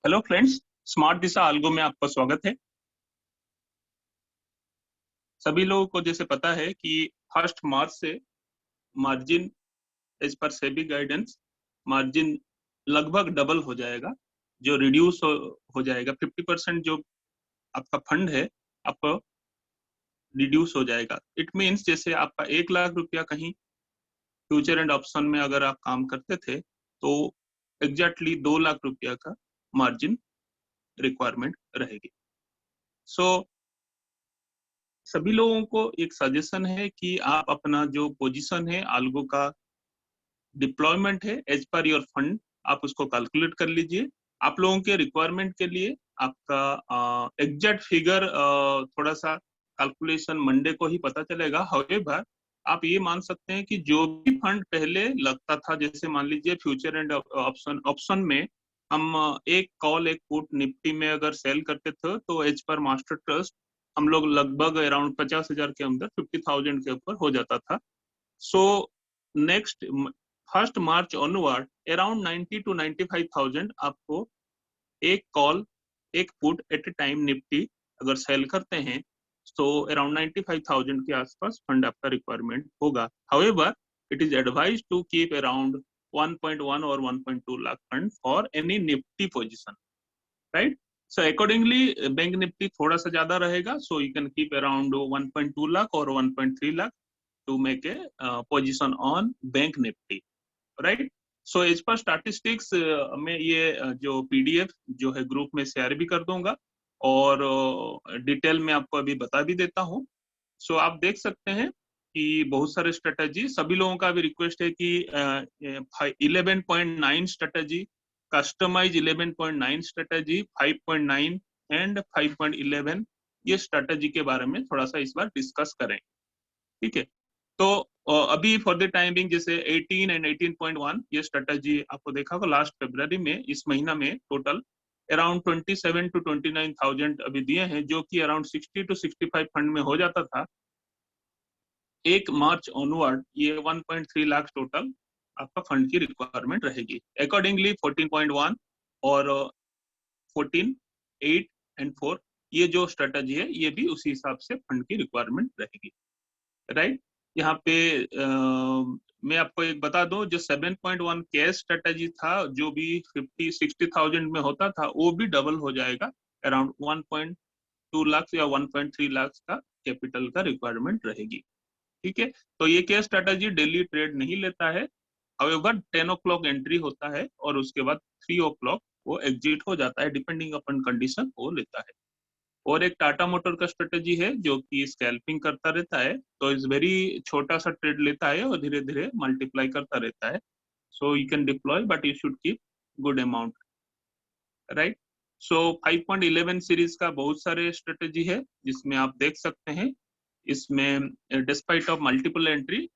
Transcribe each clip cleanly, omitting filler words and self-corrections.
Hello friends, smart दिशा आल्गो में आपका स्वागत है। सभी लोगों को जैसे पता है कि 1 मार्च से margin as per SEBI guidance margin लगभग डबल हो जाएगा, जो रिड्यूस हो जाएगा। 50% जो आपका फंड है आपको रिड्यूस हो जाएगा। इट मीन्स जैसे आपका 1 लाख रुपया कहीं फ्यूचर एंड ऑप्शन में अगर आप काम करते थे तो एग्जैक्टली 2 लाख रुपया का मार्जिन रिक्वायरमेंट रहेगी। सो सभी लोगों को एक सजेशन है कि आप अपना जो पोजीशन है आल्गो का डिप्लॉयमेंट है एज पर योर फंड, आप उसको कैलकुलेट कर लीजिए। आप लोगों के रिक्वायरमेंट के लिए आपका एग्जैक्ट फिगर थोड़ा सा कैलकुलेशन मंडे को ही पता चलेगा। हाउएवर आप ये मान सकते हैं कि जो भी फंड पहले लगता था, जैसे मान लीजिए फ्यूचर एंड ऑप्शन में हम एक कॉल एक पुट निफ्टी में अगर सेल करते थे तो एज पर मास्टर ट्रस्ट हम लोग लगभग अराउंड 50,000 के अंदर 50,000 के ऊपर हो जाता था। So next 1 March onward around 90 to 95,000 आपको एक कॉल एक put at A time Nifty अगर सेल करते हैं तो अराउंड 95,000 के आसपास फंड आपका रिक्वायरमेंट होगा। However it is advise to keep around 1.1 और 1.2 lakh fund for any Nifty position, right? So accordingly bank Nifty थोड़ा सा ज्यादा रहेगा, so you can keep around 1.2 lakh और 1.3 lakh to make a position on bank Nifty, right? So as per statistics में ये जो PDF जो है ग्रुप में शेयर भी कर दूंगा और डिटेल में आपको अभी बता भी देता हूँ। सो आप देख सकते हैं कि बहुत सारे स्ट्रेटेजी, सभी लोगों का भी रिक्वेस्ट है कि 11.9 स्ट्रेटेजी, कस्टमाइज 11.9 स्ट्रेटेजी, 5.9 एंड 5.11, ये स्ट्रेटेजी के बारे में थोड़ा सा इस बार डिस्कस करें, ठीक है? तो अभी फॉर द टाइमिंग जैसे 18 एंड 18.1 ये स्ट्रेटेजी आपको देखा होगा लास्ट फरवरी में, इस महीना में टोटल अराउंड 27 to 29,000 अभी दिए हैं, जो कि अराउंड 60 to 65 फंड में हो जाता था। 1 मार्च ऑनवर्ड ये 1.3 लाख टोटल आपका फंड की रिक्वायरमेंट रहेगी। अकॉर्डिंगली 14.1 और 14, 8 एंड 4 ये जो स्ट्रेटेजी है ये भी उसी हिसाब से फंड की रिक्वायरमेंट रहेगी, राइट? यहाँ पे मैं आपको एक बता दूं, जो 7.1 कैश स्ट्रेटेजी था जो भी 50-60,000 में होता था वो भी डबल हो जाएगा, अराउंड 1.2 लाख या 1.3 लाख का कैपिटल का रिक्वायरमेंट रहेगी, ठीक है? तो ये कैश स्ट्रेटेजी डेली ट्रेड नहीं लेता है। हाउएवर 10 o'clock एंट्री होता है और उसके बाद 3 o'clock वो एग्जिट हो जाता है, डिपेंडिंग अपॉन कंडीशन वो लेता है। और एक टाटा मोटर का स्ट्रेटेजी है जो कि स्कैल्पिंग करता रहता है, तो इस वेरी छोटा सा ट्रेड लेता है और धीरे धीरे मल्टीप्लाई करता रहता है। सो you can deploy but you should keep good amount, right? So 5.11 series का बहुत सारे स्ट्रेटेजी है जिसमें आप देख सकते हैं, इसमें despite of multiple entry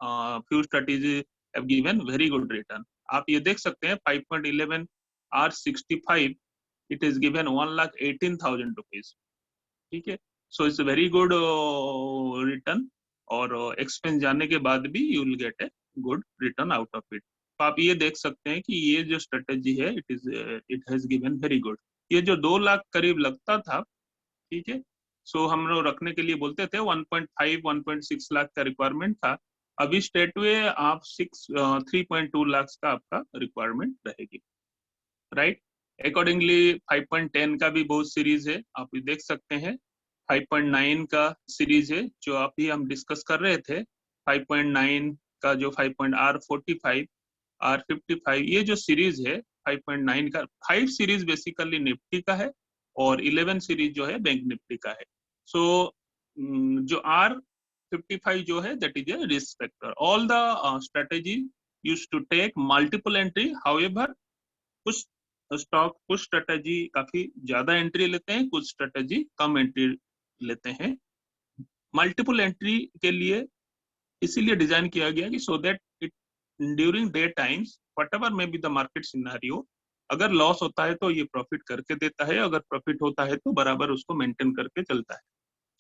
few strategy have given very good return. आप ये देख सकते हैं 5.11 R65 it is given 1,18,000 rupees, ठीक है? So it's very good return और एक्सपेंस जाने के बाद भी you will get a good return out of it. तो आप ये देख सकते हैं कि ये जो स्ट्रेटेजी है it has given very good. ये जो 2 लाख करीब लगता था, ठीक है, सो हम लोग रखने के लिए बोलते थे 1.5 1.6 लाख का रिक्वायरमेंट था, अभी स्टेट वे आप 3.2 लाख का आपका रिक्वायरमेंट रहेगी, राइट? अकॉर्डिंगली 5.10 का भी बहुत सीरीज है, आप ये देख सकते हैं। 5.9 का सीरीज है जो अभी हम डिस्कस कर रहे थे। 5.9 का जो 5.R45 R55 ये जो सीरीज है 5.9 का, 5 सीरीज बेसिकली निफ्टी का है और 11 सीरीज जो है बैंक निफ्टी का है। सो जो R55 जो है that is a risk factor. All the strategy use to take multiple entry, however कुछ स्टॉक कुछ स्ट्रेटेजी काफी ज्यादा एंट्री लेते हैं, कुछ स्ट्रेटेजी कम एंट्री लेते हैं। मल्टीपल एंट्री के लिए इसीलिए डिजाइन किया गया कि so that it during day times what ever may be the market scenario, अगर लॉस होता है तो ये प्रॉफिट करके देता है, अगर प्रॉफिट होता है तो बराबर उसको मेंटेन करके चलता है।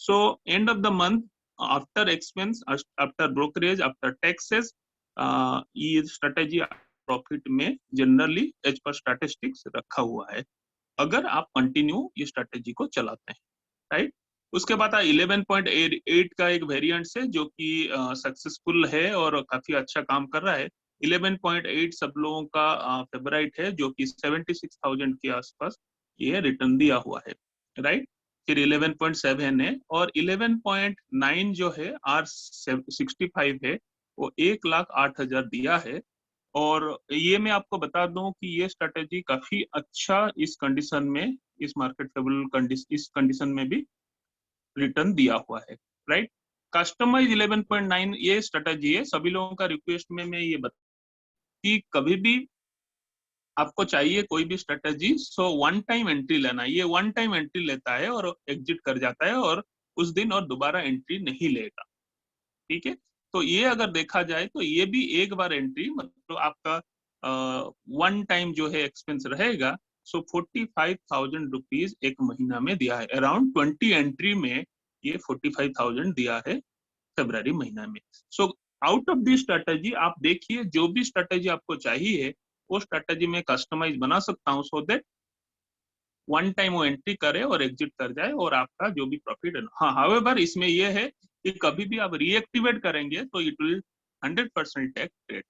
So end of the month after expense after brokerage after taxes ये स्ट्रेटेजी प्रॉफिट में जनरली एज पर स्टैटिस्टिक्स रखा हुआ है। अगर आप कंटिन्यू ये स्ट्रेटेजी को चलाते हैं, राइट। उसके बाद 11.8 का एक वेरिएंट है जो कि सक्सेसफुल है और काफी अच्छा काम कर रहा है। 11.8 सब लोगों का फेवरेट है, जो कि 76,000 के आसपास ये रिटर्न दिया हुआ है, राइट। फिर 11.7 है, और 11.9 जो है R65 है, वो 1,08,000 दिया है। और ये मैं आपको बता दूं कि ये स्ट्रेटेजी काफी अच्छा इस कंडीशन में, इस मार्केट फेवरेबल कंडीशन, इस कंडीशन में भी रिटर्न दिया हुआ है, राइट। कस्टमाइज 11.9 ये स्ट्रेटेजी है। सभी लोगों का रिक्वेस्ट में मैं ये बता कि कभी भी आपको चाहिए कोई भी strategy, so one time entry लेना। ये वन टाइम एंट्री लेता है और एग्जिट कर जाता है, और उस दिन और दोबारा एंट्री नहीं लेगा, ठीक है। तो ये अगर देखा जाए तो ये भी एक बार एंट्री, मतलब आपका वन टाइम जो है एक्सपेंस रहेगा। सो 45,000 रुपीज एक महीना में दिया है। अराउंड 20 एंट्री में ये 45,000 दिया है फरवरी महीना में। So out of this strategy आप देखिए, जो भी स्ट्रेटेजी आपको चाहिए वो स्ट्रेटेजी में कस्टमाइज बना सकता हूँ, सो दैट वन टाइम वो एंट्री करे और एग्जिट कर जाए, और आपका जो भी प्रॉफिट है। हाँ, हाउएवर इसमें ये है कि कभी भी आप रीएक्टिवेट करेंगे तो it will 100% take rate,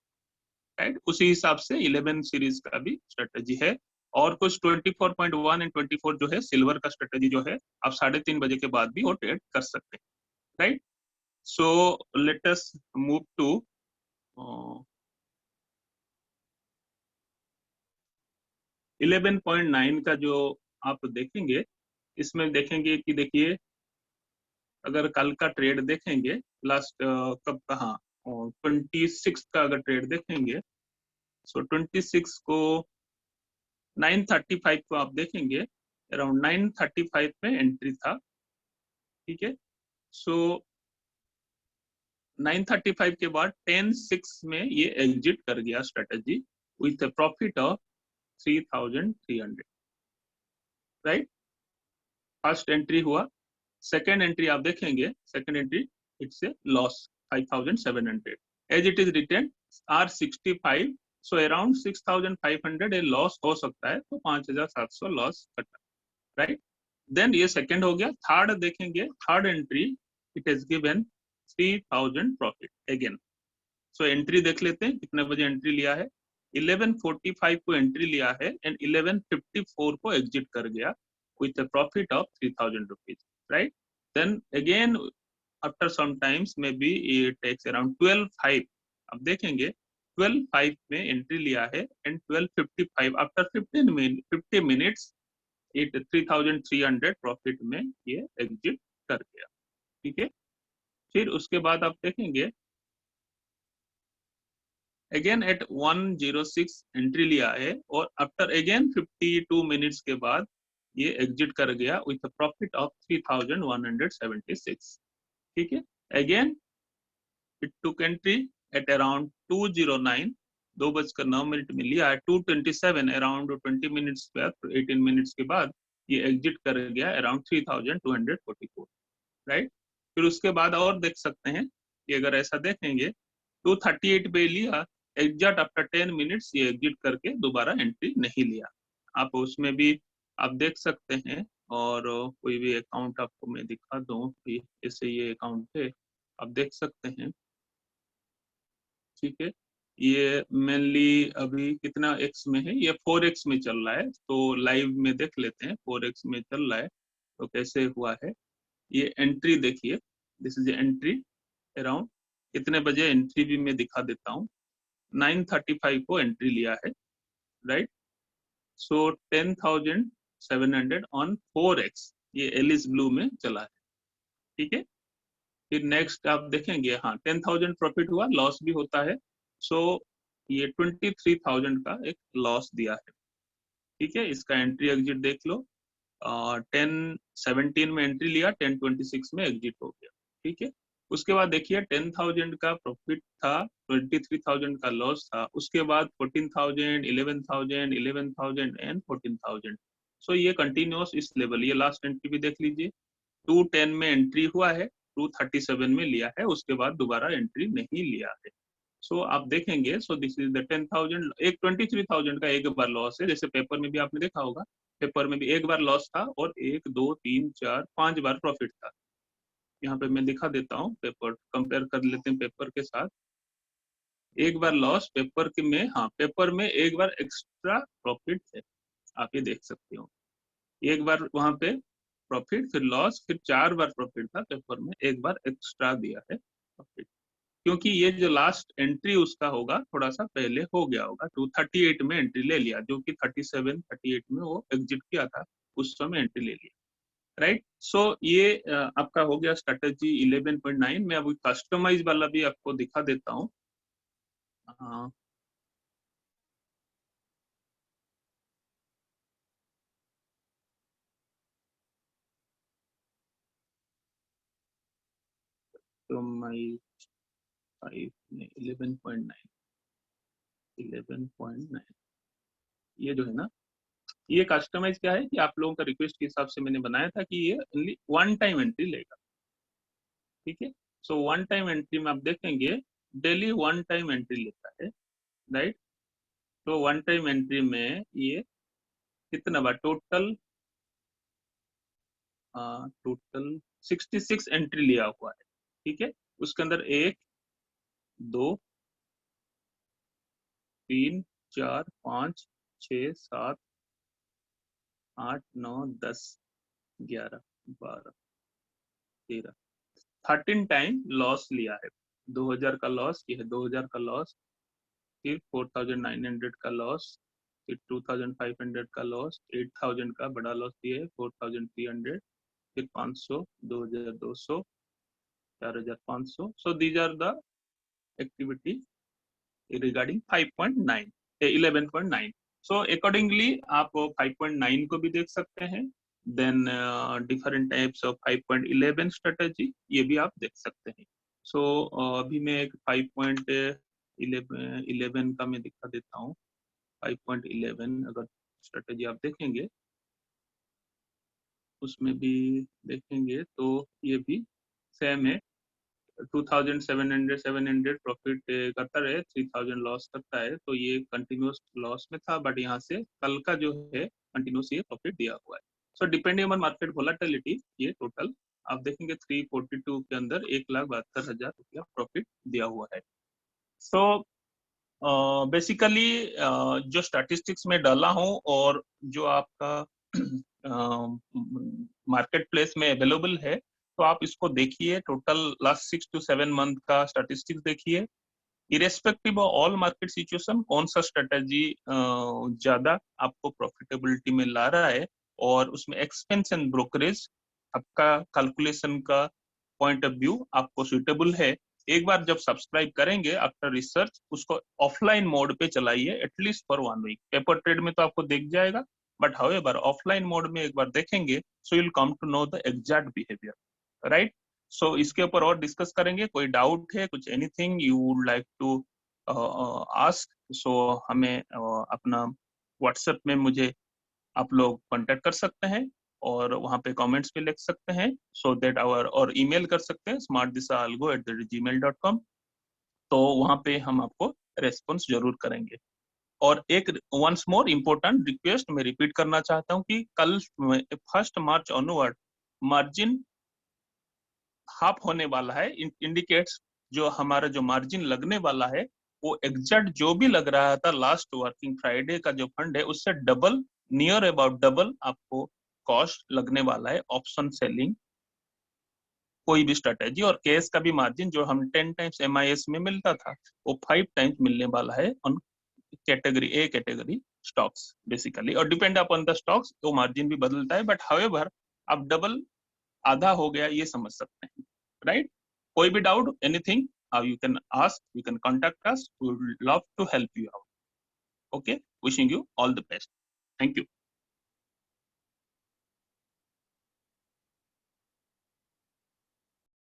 right. उसी हिसाब से 11 सीरीज का भी स्ट्रेटेजी है। और कुछ 24.1 एंड 24 जो है सिल्वर का स्ट्रेटेजी जो है, आप 3:30 बजे के बाद भी वो ट्रेड कर सकते हैं, right. So let us move to 11.9 का जो आप देखेंगे, इसमें देखेंगे कि देखिए, अगर कल का ट्रेड देखेंगे, लास्ट कब का, हाँ 26 का अगर ट्रेड देखेंगे, सो 26 को 9:35 को आप देखेंगे, अराउंड 9:35 में एंट्री था, ठीक है। सो 9:35 के बाद 10:06 में ये एग्जिट कर गया strategy with profit of 3,300, right. First entry हुआ। सेकेंड एंट्री आप देखेंगे, second entry it's a loss 5,700 as it is return R65। So around 6,500 a loss हो सकता है, तो 5,700 लॉस कटा, राइट। देन ये सेकेंड हो गया। थर्ड देखेंगे, third entry it is given 3,000 profit again. So entry देख लेते हैं, कितने बजे एंट्री लिया है। 11:45 को एंट्री लिया है एंड 11:54 को एग्जिट कर गया with a profit of 3,000 rupees, right? Then again, after some times, maybe it takes around 12:05. अब देखेंगे 12:05 में एंट्री लिया है and 12:55 after 50 minutes it 3,300 profit में ये एग्जिट कर गया, ठीक है। फिर उसके बाद आप देखेंगे अगेन एट 106 एंट्री लिया है, और आफ्टर अगेन 52 मिनट्स के बाद ये एग्जिट कर गया विथ प्रॉफिट ऑफ 3,176, ठीक है। Again it took entry at around 209, 2:09 में लिया है। 2:27 अराउंड 20 मिनट्स बाद, 18 मिनट्स के बाद ये एग्जिट कर गया अराउंड 3,244, राइट। फिर उसके बाद और देख सकते हैं कि अगर ऐसा देखेंगे 238 पे लिया, एग्जिट आफ्टर 10 मिनट्स ये एग्जिट करके दोबारा एंट्री नहीं लिया। आप उसमें भी आप देख सकते हैं, और कोई भी अकाउंट आपको मैं दिखा दूं, जैसे ये अकाउंट है, आप देख सकते हैं, ठीक है। ये मेनली अभी कितना एक्स में है, ये 4x में चल रहा है, तो लाइव में देख लेते हैं। 4x में चल रहा है तो कैसे हुआ है। ये एंट्री देखिए, दिस इज एंट्री अराउंड कितने बजे एंट्री भी मैं दिखा देता हूँ। 9:35 को एंट्री लिया है, राइट। सो 10,700 ऑन 4x, ये एलिस ब्लू में चला है, ठीक है। फिर नेक्स्ट आप देखेंगे, हाँ 10,000 प्रॉफिट हुआ, लॉस भी होता है। सो ये 23,000 का एक लॉस दिया है, ठीक है। इसका एंट्री एग्जिट देख लो। 10:17 में एंट्री लिया, 10:26 में एग्जिट हो गया, ठीक है। उसके बाद देखिए 10,000 का प्रॉफिट था, 23,000 का लॉस था। उसके बाद 14,000, 11,000, 11,000 एंड 14,000। सो ये कंटिन्यूस इस लेवल, ये लास्ट एंट्री भी देख लीजिए। 210 में एंट्री हुआ है, 237 में लिया है, उसके बाद दोबारा एंट्री नहीं लिया है। सो आप देखेंगे, सो दिस इज द 10,000। एक 23,000 का एक बार लॉस है, जैसे पेपर में भी आपने देखा होगा पेपर में भी एक बार लॉस था और 1 2 3 4 5 बार प्रॉफिट था। यहाँ पे मैं दिखा देता हूँ, पेपर कंपेयर कर लेते हैं पेपर के साथ। एक बार लॉस पेपर के में, हाँ पेपर में एक बार एक्स्ट्रा प्रॉफिट है, आप ये देख सकते हो। एक बार वहां पे प्रॉफिट, फिर लॉस, फिर 4 बार प्रॉफिट था पेपर में, एक बार एक्स्ट्रा दिया है प्रॉफिट। क्योंकि ये जो लास्ट एंट्री उसका होगा थोड़ा सा पहले हो गया होगा, 238 में एंट्री ले लिया, जो कि 37 38 में वो एग्जिट किया था, उस समय एंट्री ले लिया, राइट। सो ये आपका हो गया स्ट्रेटेजी 11.9। मैं अभी कस्टमाइज वाला भी आपको दिखा देता हूँ। तो माई 11.9 11.9 ये जो है ना, ये कस्टमाइज क्या है कि आप लोगों का रिक्वेस्ट के हिसाब से मैंने बनाया था कि ये ओनली वन टाइम एंट्री लेगा, ठीक है। सो वन टाइम एंट्री में आप देखेंगे डेली वन टाइम एंट्री लेता है, राइट। तो वन टाइम एंट्री में ये कितना बार टोटल, टोटल 66 एंट्री लिया हुआ है, ठीक है। उसके अंदर 1 2 3 4 5 6 7 8 9 10 11 12 13 13 टाइम लॉस लिया है। 2000 का लॉस, ये है 2000 का लॉस, फिर 4900 का लॉस, फिर 2500 का लॉस, 8000 का बड़ा लॉस दिए, 4300, फिर 500, 2200, 4500। So these are the activity regarding 5.9 11.9। So accordingly आप 5.9 को भी देख सकते हैं, then different types of 5.11 strategy ये भी आप देख सकते हैं। सो अभी मैं एक 5.11 का मैं दिखा देता हूँ। 5.11 अगर स्ट्रेटेजी आप देखेंगे, उसमें भी देखेंगे तो ये भी सेम है। 2700 प्रॉफिट करता रहे, 3000 लॉस करता है, तो ये कंटिन्यूस लॉस में था, बट यहाँ से कल का जो है कंटिन्यूस ये प्रॉफिट दिया हुआ है। So depending on market volatility ये टोटल आप देखेंगे 342 के अंदर 1,72,000 रुपया प्रॉफिट दिया हुआ है। सो बेसिकली जो स्टैटिस्टिक्स में डाला हूँ और जो आपका मार्केट प्लेस में अवेलेबल है, तो आप इसको देखिए, टोटल लास्ट 6 to 7 मंथ का स्टैटिस्टिक्स देखिए, irrespective of all market situation कौन सा स्ट्रेटेजी ज्यादा आपको प्रॉफिटेबिलिटी में ला रहा है, और उसमें एक्सपेंस एंड ब्रोकरेज आपका कैलकुलेशन का पॉइंट ऑफ व्यू आपको सुटेबल है। एक बार जब सब्सक्राइब करेंगे आफ्टर रिसर्च, उसको ऑफलाइन मोड पे चलाइए at least for 1 week. Paper trade में तो आपको दिख जाएगा, बट हाउएवर ऑफलाइन मोड में एक बार देखेंगे, so you will come to know the exact behaviour, right. सो इसके ऊपर और डिस्कस करेंगे। कोई डाउट है, कुछ anything you would like to ask, so हमें अपना व्हाट्सएप में मुझे आप लोग कांटेक्ट कर सकते हैं, और वहां पे कमेंट्स भी लिख सकते हैं, सो दैट आवर, और ईमेल कर सकते हैं smartdisaalgo@gmail.com। तो वहां पे हम आपको रेस्पॉन्स जरूर करेंगे। और एक वंस मोर इम्पोर्टेंट रिक्वेस्ट मैं रिपीट करना चाहता हूँ कि कल 1 मार्च ऑनवर्ड मार्जिन हाफ होने वाला है, इंडिकेट्स जो हमारा जो मार्जिन लगने वाला है, वो एग्जैक्ट जो भी लग रहा था लास्ट वर्किंग फ्राइडे का जो फंड है, उससे डबल, नियर अबाउट डबल आपको कॉस्ट लगने वाला है ऑप्शन सेलिंग कोई भी स्ट्रेटेजी। और कैश का भी मार्जिन जो हम 10 टाइम्स MIS में मिलता था, वो 5 टाइम्स मिलने वाला है on category A category stocks basically. और डिपेंड अपॉन द स्टॉक्स तो मार्जिन भी बदलता है, बट हाउएवर आप डबल, आधा हो गया ये समझ सकते हैं, राइट। कोई भी doubt, anything, you can ask, you can contact us, we would love to help you out. Okay, wishing you all the best. Thank you.